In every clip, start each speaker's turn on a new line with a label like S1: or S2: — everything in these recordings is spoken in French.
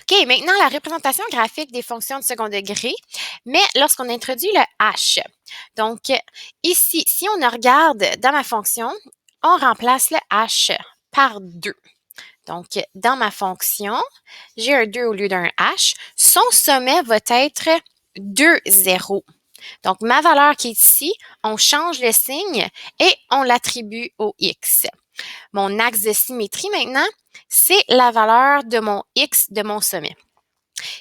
S1: OK, maintenant la représentation graphique des fonctions de second degré, mais lorsqu'on introduit le h. Donc, ici, si on regarde dans ma fonction, on remplace le h par 2. Donc, dans ma fonction, j'ai un 2 au lieu d'un h. Son sommet va être 2, 0. Donc, ma valeur qui est ici, on change le signe et on l'attribue au x. Mon axe de symétrie maintenant, c'est la valeur de mon x de mon sommet,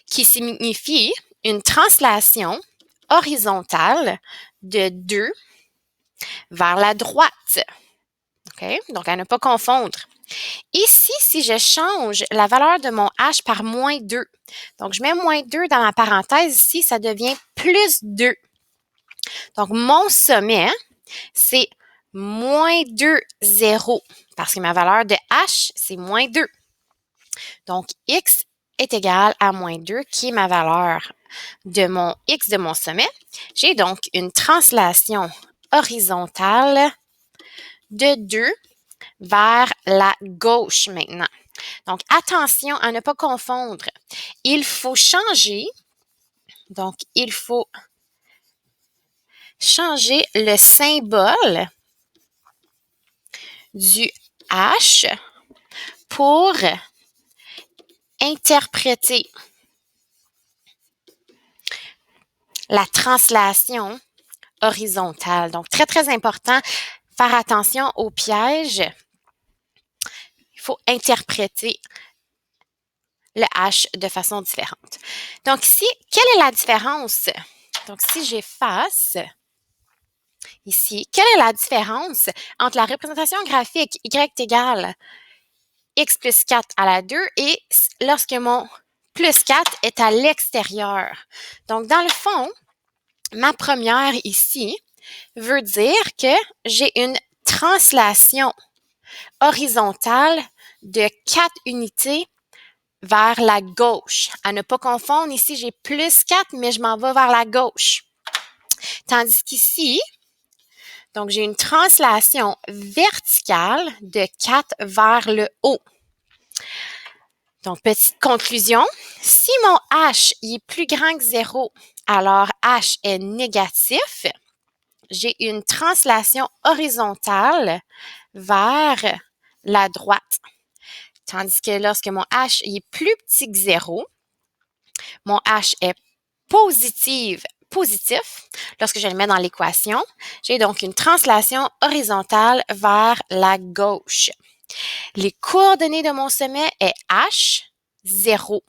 S1: qui signifie une translation horizontale de 2 vers la droite. OK? Donc, à ne pas confondre. Ici, si je change la valeur de mon h par moins 2, donc je mets moins 2 dans ma parenthèse ici, ça devient plus 2. Donc, mon sommet, c'est moins 2, 0, parce que ma valeur de h, c'est moins 2. Donc, x est égal à moins 2, qui est ma valeur de mon x de mon sommet. J'ai donc une translation horizontale de 2 vers la gauche maintenant. Donc, attention à ne pas confondre. Il faut changer, donc il faut changer le symbole du H pour interpréter la translation horizontale. Donc, très, très important, faire attention au piège. Il faut interpréter le H de façon différente. Donc, ici, quelle est la différence? Donc, si j'efface ici, quelle est la différence entre la représentation graphique y égale x plus 4 à la 2 et lorsque mon plus 4 est à l'extérieur? Donc, dans le fond, ma première ici veut dire que j'ai une translation horizontale de 4 unités vers la gauche. À ne pas confondre, ici, j'ai plus 4, mais je m'en vais vers la gauche. Tandis qu'ici, donc j'ai une translation verticale de 4 vers le haut. Donc, petite conclusion, si mon h il est plus grand que 0, alors h est négatif, j'ai une translation horizontale vers la droite. Tandis que lorsque mon h il est plus petit que 0, mon h est positif. Lorsque je le mets dans l'équation, j'ai donc une translation horizontale vers la gauche. Les coordonnées de mon sommet est h, 0.